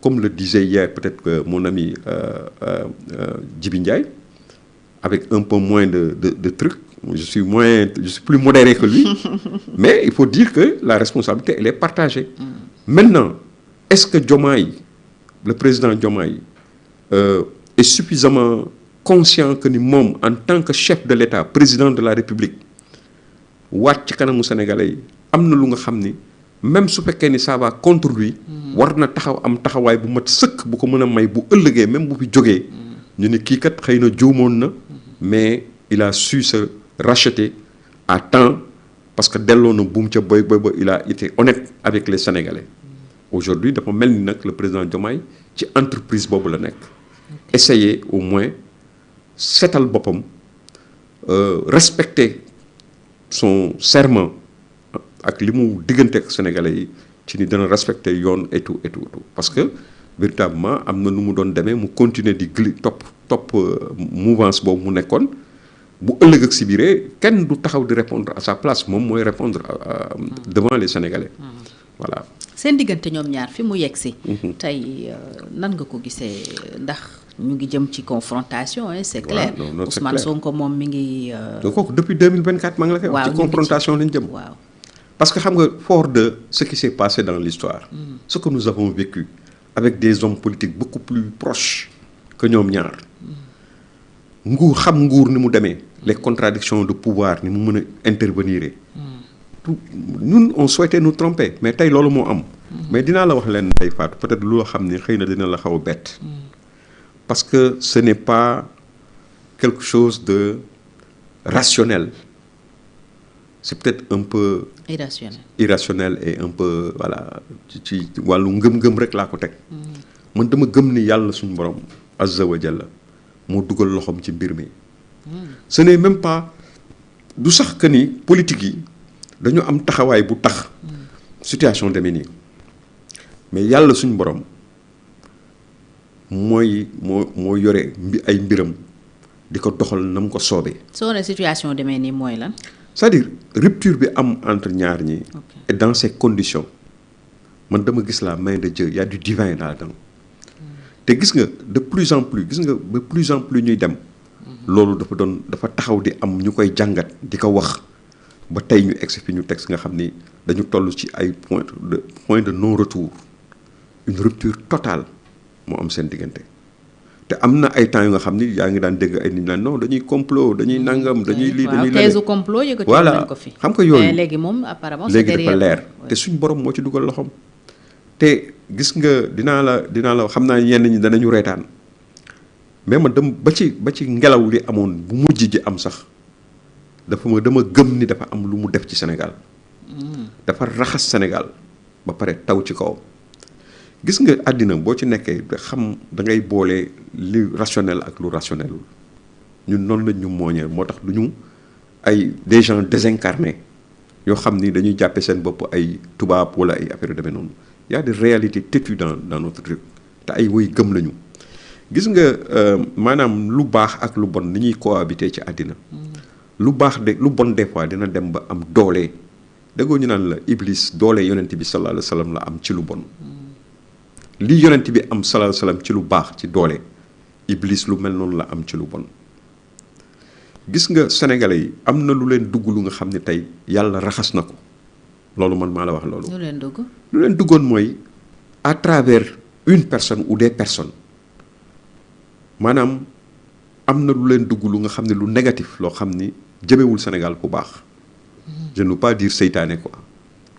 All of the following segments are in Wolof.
comme le disait hier peut-être mon ami Djibi Ndiaye, avec un peu moins de trucs. Je suis plus modéré que lui, mais il faut dire que la responsabilité, elle est partagée. Maintenant, est-ce que Diomaye, le président Diomaye, est suffisamment conscient que ni moom en tant que chef de l'État, président de la République, waat ci kanamu Sénégalais yi am na lu nga xam ni même su fekkee ni ça va contre lui, war na taxaw am taxawaay bu mat sëkk bu ko mën a may bu ëllëgee même bu fi jógee ñu ne kii kat xëy na juumoon na mais il a su se racheter à temps parce que delloo na buum ca boy boy ba il a été honnête avec les Sénégalais. Aujourd'hui dafa mel ni nag le président Diomaye ci entreprise boobu la nekk. Essayer au moins seetal boppam respecter son serment ak li mu diggante ak Sénégalais yi ci ni dana respecter yoon et tout parce que véritablement am na nu mu doon demee mu continuer di topp mouvance boobu mu nekkoon bu ëllëg ak si biiree kenn du taxaw di répondre à sa place moom mooy répondre devant les Sénégalais. Voilà. seen diggante ñoom ñaar fi mu yegg si. tey nan nga ko gisee ndax ñu ngi jëm ci confrontation c'est clair. Ousmane Sonko moom mi ngi. kooku depuis 2024 maa ngi la koy wax. ci confrontation lañ jëm. waaw parce que xam nga fort de ce qui s'est passé dans l'histoire ce que nous avons vécu avec des hommes politiques beaucoup plus proches que ñoom ñaar. nguur ni mu demee. les contradictions de pouvoir ni mu mën a intervenir. ñun on souhaitait nous tromper mais tey loolu moo am. mais dinaa la wax leen day faatu peut-être loo xam ni xëy na dina la xaw a bett. parce que ce n'est pas quelque chose de rationnel. C'est peut-être un peu irrationnel et un peu voilà ci wàllu ngëm-ngëm rek laa ko teg. man dama gëm ni yàlla suñu borom azza wa jalla moo dugal loxoom ci mbir mi. ce n'est même pas du sax que ni politique yi dañu am taxawaay bu tax situation demee nii mais yàlla suñu borom moo yore ay mbiram di ko doxal na mu ko soobee. soo ne situation demee nii mooy lan. c'est-à-dire rupture bi am entre ñaar ñi. et dans ces conditions man dama gis la main de Dieu y a du divin là-dedans. te gis nga de plus en plus ñuy dem. loolu dafa taxaw di am ñu koy jàngat di ko wax ba tey ñu egsi fi ñu teg nga xam ni dañu toll ci ay point de non retour une rupture totale moo am seen diggante. te am na ay temps yu nga xam ni yaa ngi daan dégg ay nit naan non dañuy complot dañuy nangam dañuy lii dañuy leneen teesu complot yëkkati nañ ko fi. xam nga yooyu mais léegi moom apparemment léegi dafa leer te suñ borom moo ci dugal loxoom. te gis nga dinaa la xam naa ñenn ñi danañu reetaan mais man dem ba ci ngelaw li amoon bu mujj ji am sax dama gëm ni dafa am lu mu def ci Sénégal. dafa raxas Sénégal ba pare taw ci kaw. gis nga àddina boo ci nekkee da ngay boole li rationnel ak lu rationnelul ñun noonu lañ ñu mooñee moo tax du ñu ay des gens désincarnés yoo xam ni dañuy jàppe seen bopp ay tubaab wala ay affaire yu demee noonu y a des réalités têtues dans notre truc te ay woy gëm lañu. gis nga maanaam lu baax ak lu bon ni ñuy cohabiter ci àddina. lu bon des fois dina dem ba am doole déggoo ñu naan la Iblis doole yonent bi sallallahu alayhi wa sallam la am ci lu bon. li yonent bi am sallallahu alayhi wa sallam ci lu baax ci doole Iblis lu mel noonu la am ci lu bon. gis nga sénégalais yi am na lu leen dugg lu nga xam ne tey yàlla raxas na ko loolu man maa la wax loolu. lu leen duggoon mooy à travers une personne ou des personnes maanaam am na lu leen dugg lu nga xam ne lu négatif loo xam ni jëmewul Sénégal bu baax. je ne veux pas dire seytaane quoi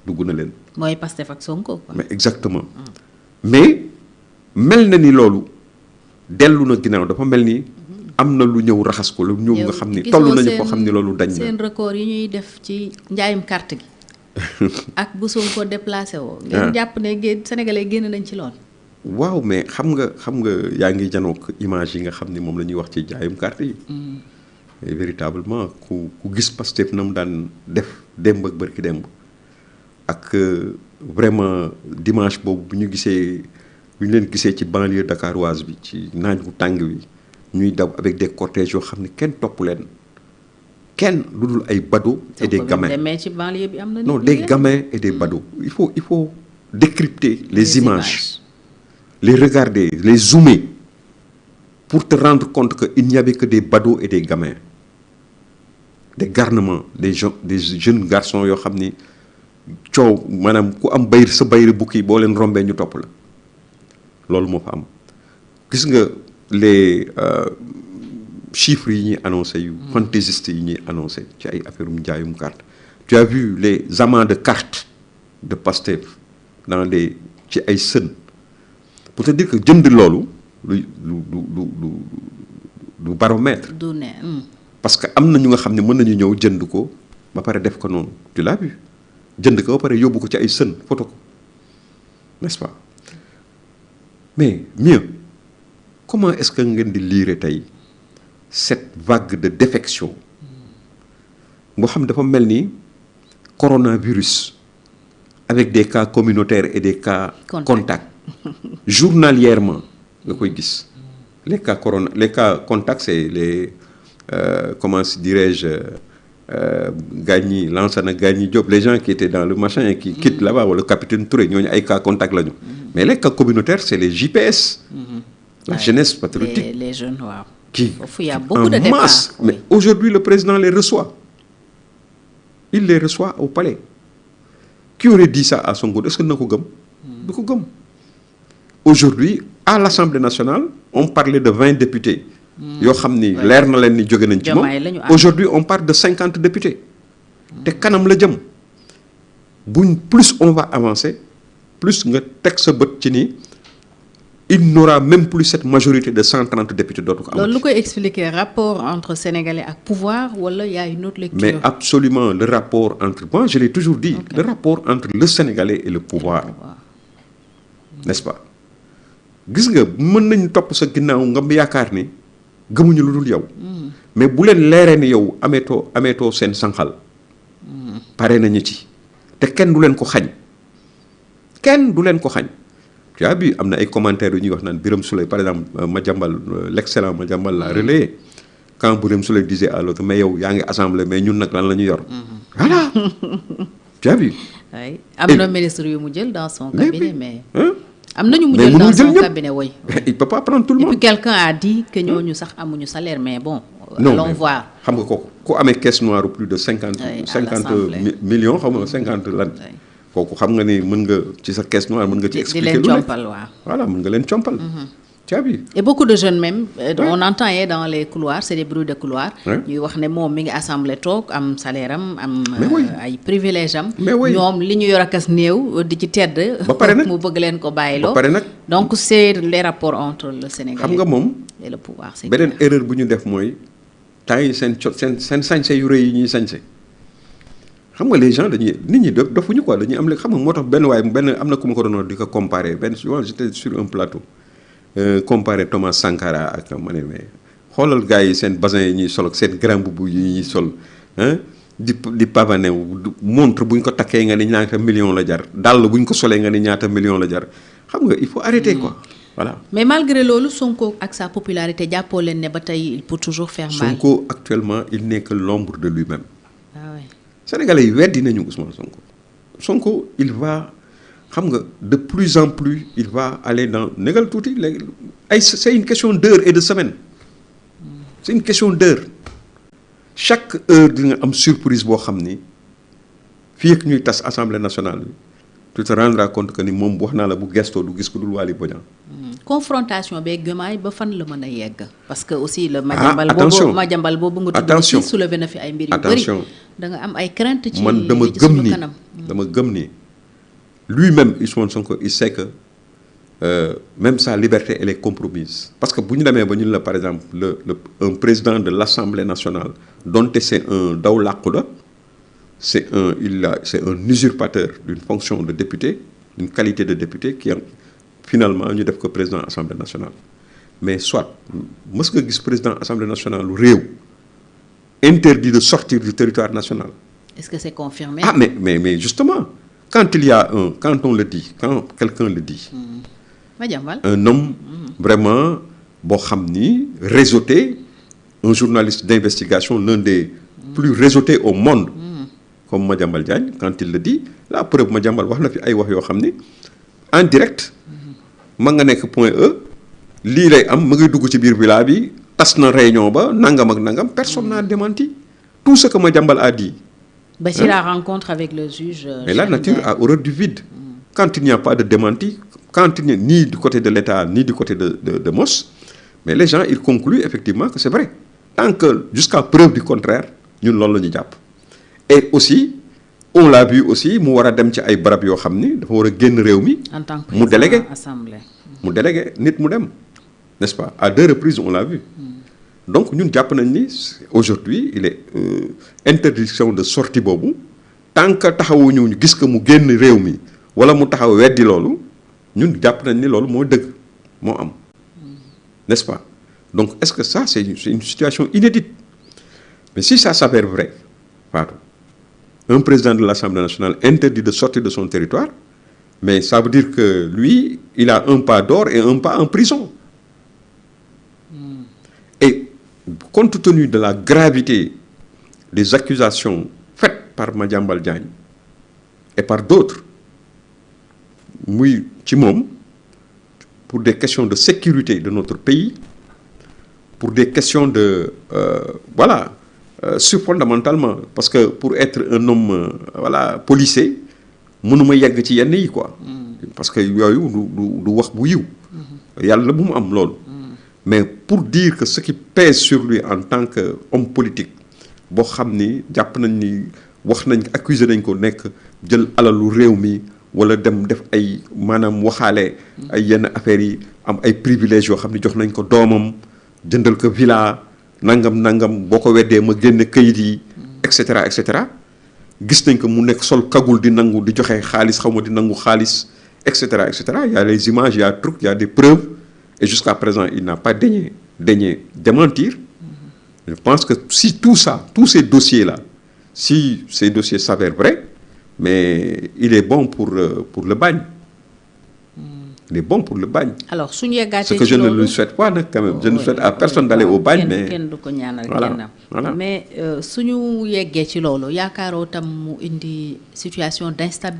dugg na leen. mooy Pastef ak Sonko quoi. mais exactement. mais mel na ni loolu dellu na ginnaaw dafa mel ni am na lu ñëw raxas ko lu ñëw nga xam ni toll nañu foo xam ni loolu dañ na seen record yi ñuy def ci njaayum carte gi ak bu Sonko déplacé woo. ngeen jàpp ne sénégalais génn nañ ci lool. waaw mais xam nga yaa ngi janook image yi nga xam ni moom la ñuy wax ci njaayum carte yi. et véritablement ku gis Pastef na mu daan def démb ak bërki démb ak vraiment dimanche boobu bu ñu leen gisee ci banlieue dakaroise bi ci naaj bu tàng wi ñuy daw avec des cortèges yoo xam ne kenn topp leen kenn lu dul ay badauds et des gamins. ci banlieue bi am na non des gamins et des badauds il faut décrypter les images les regarder, les zoomer, pour te rendre compte qu'il n'y avait que des badauds et des gamins. Des garnements, des jeunes garçons yoo xam ni coow maanaam ku am bayr sa bayri bukki boo leen rombee ñu topp la loolu moo fa am. gis nga les chiffres yi ñuy annoncé yu fantaisistes yi ñuy annoncé ci ay affaire njaayum carte. Tu as vu les amants de cartes de Pastef dans les ci ay sën pour te dire que jënd loolu lu baromètre. du ne. Parce que am na ñu nga xam ne mën nañu ñëw jënd ko ba pare def ko noonu tu l'as vu jënd ko ba pare yóbbu ko ci ay sën photo ko n'est-ce pas mais mieux comment est-ce que ngeen di lire tey cette vague de défection boo xam dafa mel ni coronavirus avec des cas communautaires et des cas contacts journalièrement nga koy gis les cas contacts c'est les comment dirais-je Gagny Lansana Gagny Diop les gens qui étaient dans le machin et qui quittent là-bas wala le capitaine Touré ñooñu ay cas contact lañu mais les cas communautaires c'est les JPS la jeunesse patriotique les jeunes waaw qui il y a beaucoup de masse départs, mais oui. Aujourd'hui le président les reçoit il les reçoit au palais qui aurait dit ça à Sonko est-ce que na ko gëm du ko gëm aujourd'hui à l'Assemblée nationale on parlait de 20 députés yoo xam ni leer na leen ni jóge nañ ci moom aujourd'hui on parle de 50 députés te kanam la jëm buñ plus on va avancer plus nga teg sa bët ci ni il n'aura même plus cette majorité de 130 députés dootu ko am. loolu lu koy expliquer rapport entre sénégalais ak pouvoir wala y a une autre lecture. Mais absolument le rapport entre moi je l'ai toujours dit le rapport entre le sénégalais et le pouvoir n'est-ce pas gis nga mën nañu topp sa ginnaaw nga yaakaar ni gëmuñu lu dul yow mais bu leen leeree ni yow ameetoo seen sànqal pare nañu ci te kenn du leen ko xañ tu as vu am na ay commentaires yu ñuy wax naan Birame Souleye par exemple Madiambal l'excellent Madiambal l'a relayé quand Birame Souleye disait à l'autre mais yow yaa ngi assemblée mais ñun nag lan la ñu yor voilà tu as vu oui am na ministre yu mu jël dans son cabinet mais am nañu mu jël dans son cabinet oui il peut pas prendre tout le monde et puis quelqu'un a dit que ñooñu sax amuñu salaire mais bon allons voir xam nga kooku ku amee caisse noire plus de 50 millions xam nga 50 lan kooku xam nga ni mën nga ci sa caisse noire mën nga ci expliquer lu nekk voilà mën nga leen compal tu as vu et beaucoup de jeunes même on entend dans les couloirs c'est des bruits de couloir ñuy wax ne moom mi ngi assemblée toog am salaire am ay privilèges am ñoom li ñu yor akas néew di ci tedd ba pare nag mu bëgg leen ko bàyyiloo ba pare nag donc c'est les rapports entre le Sénégal xam nga moom et le pouvoir c'est beneen erreur bu ñu def mooy temps yi seen sañse yu rëy yi ñuy sañse xam nga les gens nit ñi dofuñu quoi dañuy am léegi xam nga moo tax benn am na ku ma ko doon di ko comparer souvent j'étais sur un plateau comparer Thomas Sankara ak ma ne mais xoolal gars yi seen basin yi ñuy sol ak seen grand boubou yi ñuy sol di pavané montre bu ñu ko takkee nga ni ñaata million la jar dàll bu ñu ko solee nga ni ñaata million la jar xam nga il faut arrêter quoi voilà. Mais malgré loolu Sonko ak sa popularité jàppoo leen ne ba tey il peut toujours faire mal. Sonko actuellement il n'est que l'ombre de lui-même. Ah ouais. Sénégalais yi weddi nañu Ousmane Sonko il va xam nga de plus en plus il va aller dans négal tuuti léegi c'est une question d'heure et de semaine c'est une question d'heure chaque heure di nga am surprise boo xam ni fii ak ñuy tas assemblée nationale bi tu te rendras compte que ni moom wax naa la bu gestoo du gis ko dul Waly Bodian. confrontation beeg Diomaye ba fan la mën a yegg parce que aussi le Madiambal boobu nga tudd ci soulevé na fi ay mbir yu bëri da nga am ay crainte ci man dama gëm ni lui-même Ousmane Sonko il sait que même sa liberté elle est compromise parce que bu ñu demee ba ñun la par exemple un président de l'Assemblée nationale donte c'est un daw làqu la c'est un usurpateur d'une fonction de député d'une qualité de député qui finalement ñu def ko président Assemblée nationale mais soit mës nga gis président Assemblée nationale lu réew interdit de sortir du territoire national. Est-ce que c'est confirmé? Ah mais justement quand on le dit quand quelqu'un le dit. Madiambal. Un homme vraiment boo xam ni réseauté un journaliste d'investigation l'un des plus réseautés au monde. Comme Madiambal Diagne quand il le dit la preuve Madiambal wax na fi ay wax yoo xam ni en direct ma nga nekk point E lii lay am ma ngay dugg ci biir villa bi tas na réunion ba nangam ak nangam personne n'a démenti tout ce que Madiambal a dit. ba ci la rencontre avec le juge. Mais la nature a horreur du vide. Quand il n'y a pas de démenti, quand il n'y a ni du côté de l'État ni du côté de Moss, mais les gens ils concluent effectivement que c'est vrai. Tant que jusqu'à preuve du contraire ñun loolu la ñu jàpp. Et aussi on l'a vu aussi mu war a dem ci ay barab yoo xam ni dafa war a génn réew mi. En tant que mu délégué assemblée. mu délégué nit mu dem n'est-ce pas à 2 reprises on l'a vu. Donc ñun jàpp nañ ni aujourd'hui il est interdiction de sortie boobu tant que taxawuñu ñu gis que mu génn réew mi wala mu taxaw weddi loolu ñun jàpp nañ ni loolu moo dëgg moo am n'est-ce pas donc est-ce que ça c'est une situation inédite mais si ça s'avère vrai Fatou un président de l'Assemblée nationale interdit de sortir de son territoire mais ça veut dire que lui il a un pas dehors et un pas en prison et compte tenu de la gravité des accusations faites par Madiambal Diagne et par d'autres muy ci moom pour des questions de sécurité de notre pays pour des questions de fondamentalement parce que pour être un homme policier mënuma yegg ci yenn yi quoi parce que yooyu du wax bu yiw yàlla bu mu am loolu mais pour dire que ce qui pèse sur lui en tant que homme politique boo xam ni jàpp nañ ni wax nañ accusé nañ ko nekk jël alalu réew mi wala dem def ay maanaam waxaale ay yenn affaires yi am ay privilèges yoo xam ne jox nañ ko doomam jëndal ko villa nangam boo ko weddee ma génne kayit yi et cetera gis nañ ko mu nekk sol kagul di nangu di joxe xaalis xaw ma di nangu xaalis et cetera il y a les images il y a trucs il y a des preuves et jusqu'à présent il n'a pas daigné démentir. Je pense que si tous ces dossiers-là si ces dossiers s'avèrent vrais mais il est bon pour le bagne. Il est bon pour le bagne. Alors suñu yeggaatee ce que je ne lui souhaite pas nag quand même je ne souhaite à personne d'aller au bagne mais kenn du ko ñaanal voilà. mais suñu yeggee ci loolu yaakaaroo tam mu indi situation d'instabilité